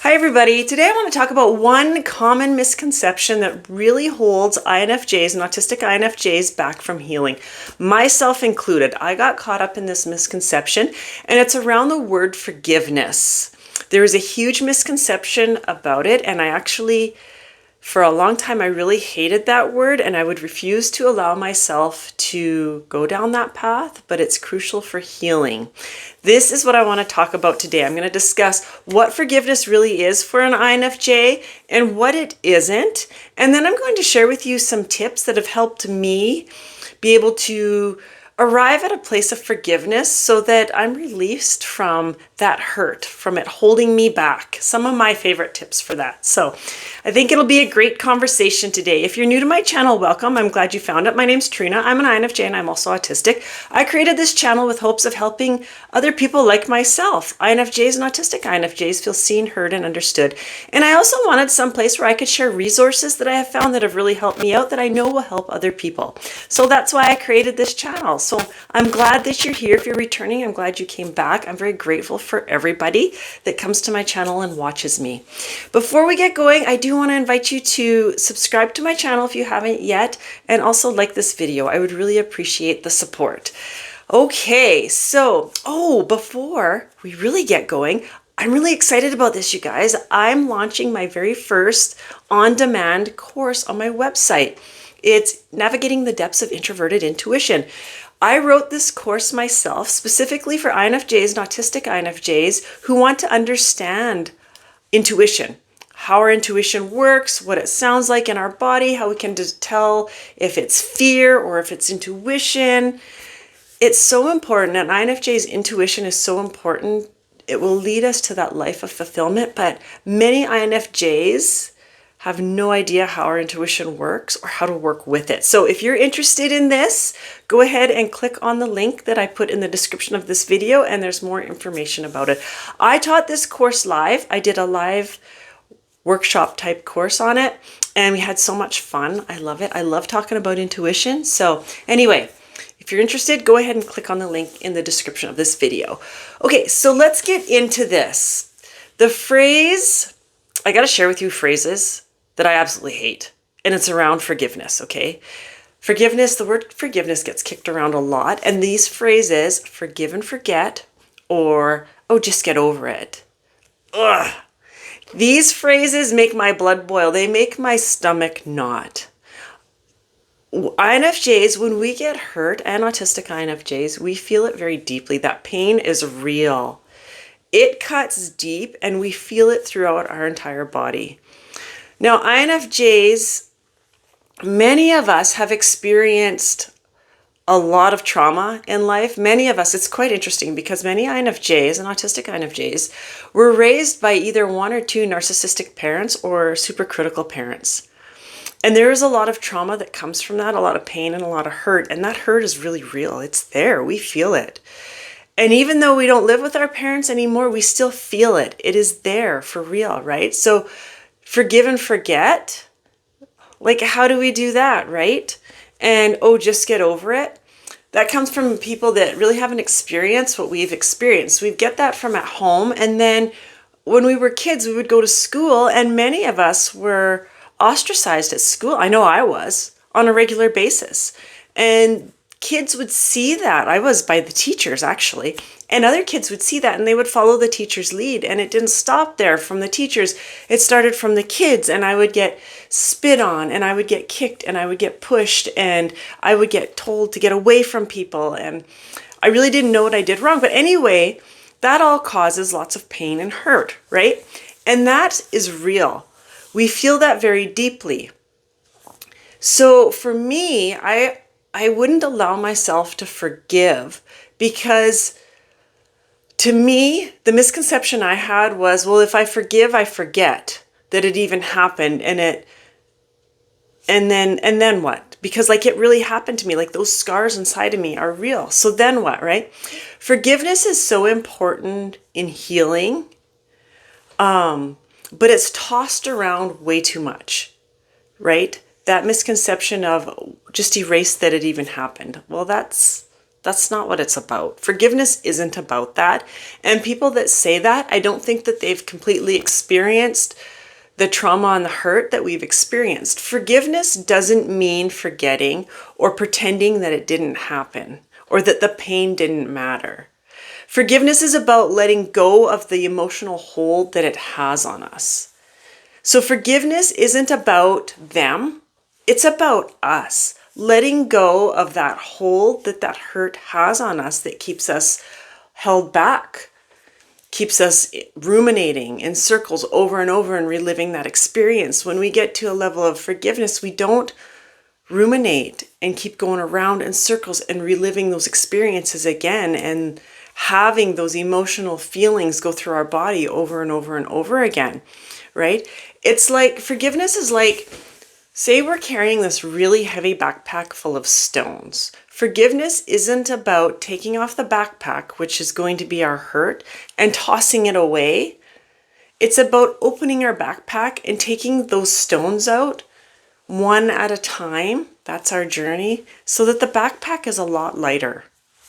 Hi everybody, today I want to talk about one common misconception that really holds INFJs and autistic INFJs back from healing, myself included. I got caught up in this misconception and it's around the word forgiveness. There is a huge misconception about it, and I actually, for a long time, I really hated that word and I would refuse to allow myself to go down that path, but it's crucial for healing. This is what I want to talk about today. I'm going to discuss what forgiveness really is for an INFJ and what it isn't. And then I'm going to share with you some tips that have helped me be able to arrive at a place of forgiveness so that I'm released from that hurt, from it holding me back. Some of my favorite tips for that. So I think it'll be a great conversation today. If you're new to my channel, welcome. I'm glad you found it. My name's Trina. I'm an INFJ and I'm also autistic. I created this channel with hopes of helping other people like myself, INFJs and autistic INFJs, feel seen, heard, and understood. And I also wanted some place where I could share resources that I have found that have really helped me out that I know will help other people. So that's why I created this channel. So I'm glad that you're here. If you're returning, I'm glad you came back. I'm very grateful for everybody that comes to my channel and watches me. Before we get going, I do want to invite you to subscribe to my channel if you haven't yet, and also like this video. I would really appreciate the support. Okay, so, before we really get going, I'm really excited about this, you guys. I'm launching my very first on-demand course on my website. It's Navigating the Depths of Introverted Intuition. I wrote this course myself specifically for INFJs and autistic INFJs who want to understand intuition, how our intuition works, what it sounds like in our body, how we can tell if it's fear or if it's intuition. It's so important, and INFJ's intuition is so important. It will lead us to that life of fulfillment, but many INFJs have no idea how our intuition works or how to work with it. So if you're interested in this, go ahead and click on the link that I put in the description of this video, and there's more information about it. I taught this course live. I did a live workshop type course on it, and we had so much fun. I love it. I love talking about intuition. So anyway, if you're interested, go ahead and click on the link in the description of this video. Okay, so let's get into this. The phrase, I got to share with you phrases that I absolutely hate, and it's around forgiveness, okay? Forgiveness, the word forgiveness gets kicked around a lot, and these phrases, forgive and forget, or, oh, just get over it. Ugh. These phrases make my blood boil. They make my stomach knot. INFJs, when we get hurt, and autistic INFJs, we feel it very deeply. That pain is real. It cuts deep, and we feel it throughout our entire body. Now, INFJs, many of us have experienced a lot of trauma in life. Many of us, it's quite interesting because many INFJs and autistic INFJs were raised by either one or two narcissistic parents or supercritical parents. And there is a lot of trauma that comes from that, a lot of pain and a lot of hurt. And that hurt is really real. It's there. We feel it. And even though we don't live with our parents anymore, we still feel it. It is there for real, right? So forgive and forget. Like, how do we do that, right? And, oh, just get over it. That comes from people that really haven't experienced what we've experienced. We get that from at home. And then when we were kids, we would go to school, and many of us were ostracized at school. I know I was, on a regular basis. And kids would see that. I was by the teachers, actually. And other kids would see that and they would follow the teacher's lead. And it didn't stop there from the teachers. It started from the kids, and I would get spit on, and I would get kicked, and I would get pushed, and I would get told to get away from people. And I really didn't know what I did wrong. But anyway, that all causes lots of pain and hurt, right? And that is real. We feel that very deeply. So for me, I wouldn't allow myself to forgive, because to me, the misconception I had was, well, if I forgive, I forget that it even happened, and then what? Because like it really happened to me, like those scars inside of me are real. So then what, right? Forgiveness is so important in healing, but it's tossed around way too much, right? That misconception of just erase that it even happened. Well, that's That's not what it's about. Forgiveness isn't about that. And people that say that, I don't think that they've completely experienced the trauma and the hurt that we've experienced. Forgiveness doesn't mean forgetting or pretending that it didn't happen or that the pain didn't matter. Forgiveness is about letting go of the emotional hold that it has on us. So forgiveness isn't about them, it's about us. Letting go of that hold that that hurt has on us that keeps us held back, keeps us ruminating in circles over and over and reliving that experience. When we get to a level of forgiveness, we don't ruminate and keep going around in circles and reliving those experiences again and having those emotional feelings go through our body over and over and over again, right? It's like forgiveness is like, say we're carrying this really heavy backpack full of stones. Forgiveness isn't about taking off the backpack, which is going to be our hurt, and tossing it away. It's about opening our backpack and taking those stones out one at a time. That's our journey, so that the backpack is a lot lighter,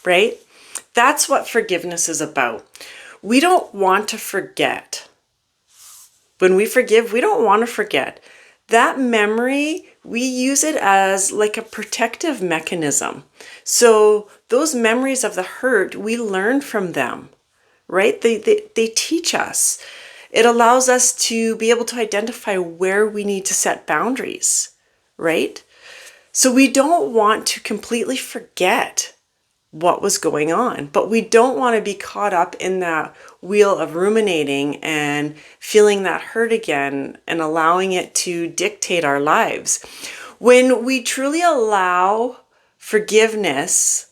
right? That's what forgiveness is about. We don't want to forget. When we forgive, we don't want to forget. That memory, we use it as like a protective mechanism. So those memories of the hurt, we learn from them, right? They teach us. It allows us to be able to identify where we need to set boundaries, right? So we don't want to completely forget what was going on, but we don't want to be caught up in that wheel of ruminating and feeling that hurt again and allowing it to dictate our lives. When we truly allow forgiveness,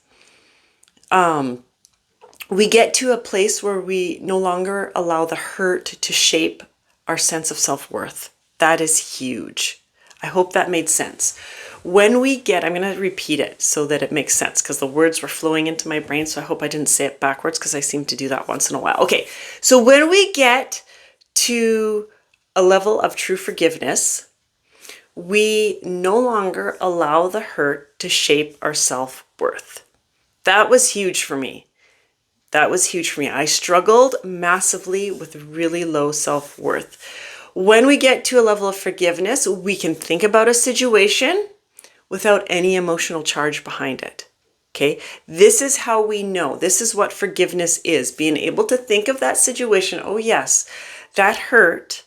we get to a place where we no longer allow the hurt to shape our sense of self-worth. That is huge. I hope that made sense. When we get, I'm going to repeat it so that it makes sense because the words were flowing into my brain, so I hope I didn't say it backwards because I seem to do that once in a while. Okay, so when we get to a level of true forgiveness, we no longer allow the hurt to shape our self-worth. That was huge for me. That was huge for me. I struggled massively with really low self-worth. When we get to a level of forgiveness, we can think about a situation without any emotional charge behind it. Okay, this is how we know. This is what forgiveness is. Being able to think of that situation. Oh yes, that hurt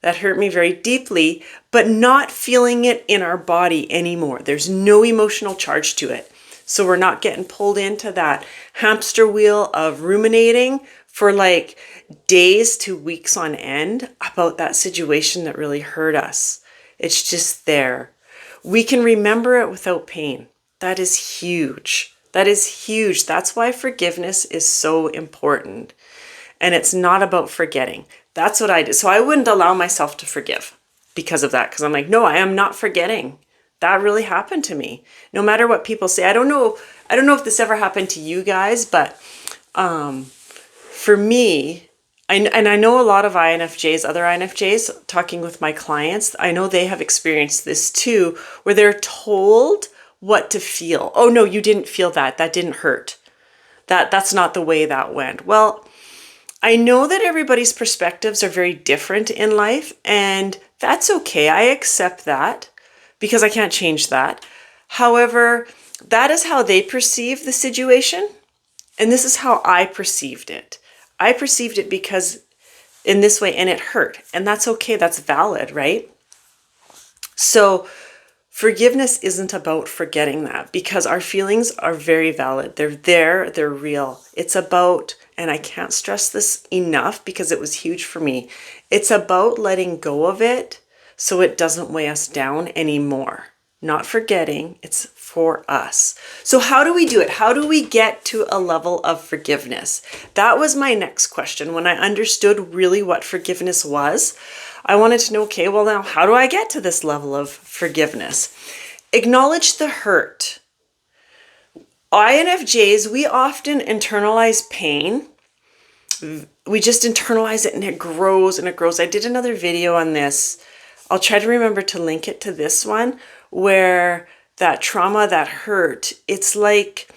me very deeply, but not feeling it in our body anymore. There's no emotional charge to it. So we're not getting pulled into that hamster wheel of ruminating for like days to weeks on end about that situation that really hurt us. It's just there. We can remember it without pain. That is huge. That is huge. That's why forgiveness is so important. And it's not about forgetting. That's what I did. So I wouldn't allow myself to forgive because of that. Because I'm like, no, I am not forgetting. That really happened to me. No matter what people say. I don't know if this ever happened to you guys, but for me, and I know a lot of INFJs, other INFJs, talking with my clients, I know they have experienced this too, where they're told what to feel. Oh no, you didn't feel that. That didn't hurt. That's not the way that went. Well, I know that everybody's perspectives are very different in life, and that's okay. I accept that because I can't change that. However, that is how they perceive the situation, and this is how I perceived it. I perceived it because in this way, and it hurt, and that's okay. That's valid, right? So forgiveness isn't about forgetting that because our feelings are very valid. They're there, they're real. It's about, and I can't stress this enough because it was huge for me, it's about letting go of it so it doesn't weigh us down anymore. Not forgetting, it's for us. So how do we do it? How do we get to a level of forgiveness? That was my next question. When I understood really what forgiveness was, I wanted to know, okay, well now how do I get to this level of forgiveness? Acknowledge the hurt. INFJs, we often internalize pain. We just internalize it and it grows and it grows. I did another video on this. I'll try to remember to link it to this one where that trauma, that hurt, it's like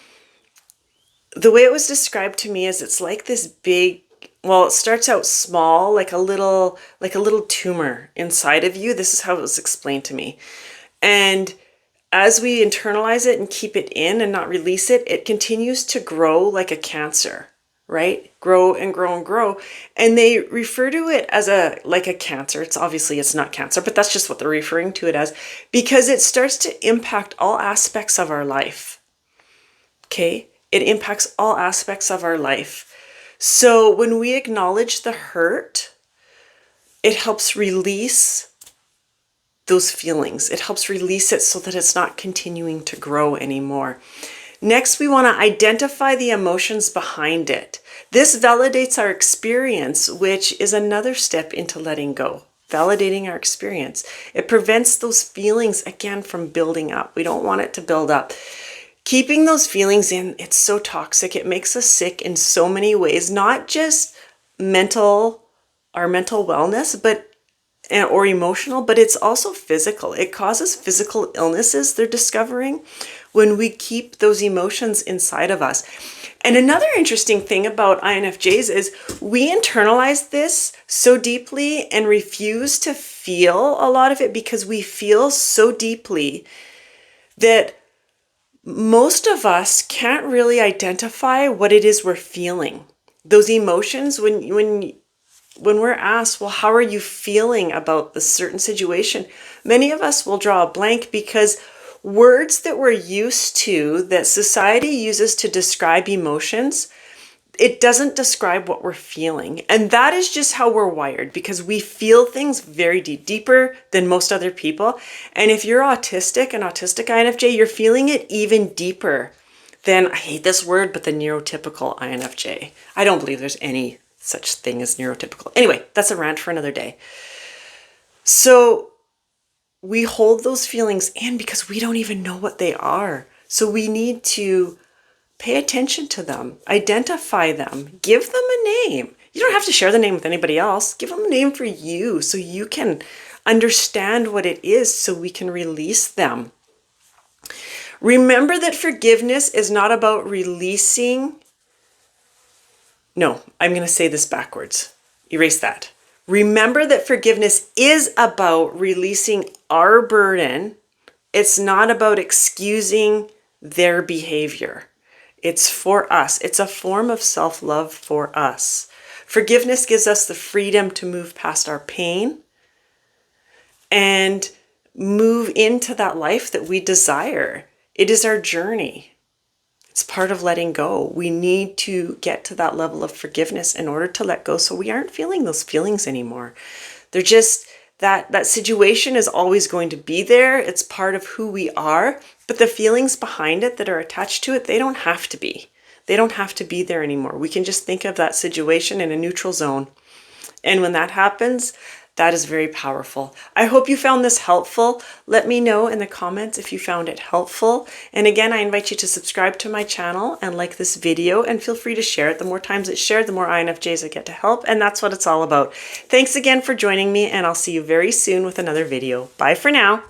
the way it was described to me is it's like this big, well, it starts out small, like a little tumor inside of you. This is how it was explained to me. And as we internalize it and keep it in and not release it, it continues to grow like a cancer, right? Grow and grow and grow. And they refer to it as like a cancer. It's not cancer, but that's just what they're referring to it as, because it starts to impact all aspects of our life. Okay? It impacts all aspects of our life. So when we acknowledge the hurt, it helps release those feelings. It helps release it so that it's not continuing to grow anymore. Next, we want to identify the emotions behind it. This validates our experience, which is another step into letting go. Validating our experience. It prevents those feelings, again, from building up. We don't want it to build up. Keeping those feelings in, it's so toxic. It makes us sick in so many ways, not just our mental wellness, or emotional, but it's also physical. It causes physical illnesses, they're discovering, when we keep those emotions inside of us. And another interesting thing about INFJs is we internalize this so deeply and refuse to feel a lot of it because we feel so deeply that most of us can't really identify what it is we're feeling. Those emotions, when we're asked, well, how are you feeling about this certain situation? Many of us will draw a blank because words that we're used to, that society uses to describe emotions, it doesn't describe what we're feeling. And that is just how we're wired, because we feel things very deeper than most other people. And if you're autistic, an autistic INFJ, you're feeling it even deeper than, I hate this word, but the neurotypical INFJ. I don't believe there's any such thing as neurotypical. Anyway, that's a rant for another day. So we hold those feelings in because we don't even know what they are. So we need to pay attention to them, identify them, give them a name. You don't have to share the name with anybody else. Give them a name for you so you can understand what it is so we can release them. Remember that forgiveness is not about releasing. No, I'm going to say this backwards. Erase that. Remember that forgiveness is about releasing our burden. It's not about excusing their behavior. It's for us. It's a form of self-love for us. Forgiveness gives us the freedom to move past our pain and move into that life that we desire. It is our journey. It's part of letting go. We need to get to that level of forgiveness in order to let go so we aren't feeling those feelings anymore. They're just, that situation is always going to be there. It's part of who we are, but the feelings behind it that are attached to it, they don't have to be. They don't have to be there anymore. We can just think of that situation in a neutral zone. And when that happens, that is very powerful. I hope you found this helpful. Let me know in the comments if you found it helpful. And again, I invite you to subscribe to my channel and like this video, and feel free to share it. The more times it's shared, the more INFJs I get to help, and that's what it's all about. Thanks again for joining me, and I'll see you very soon with another video. Bye for now.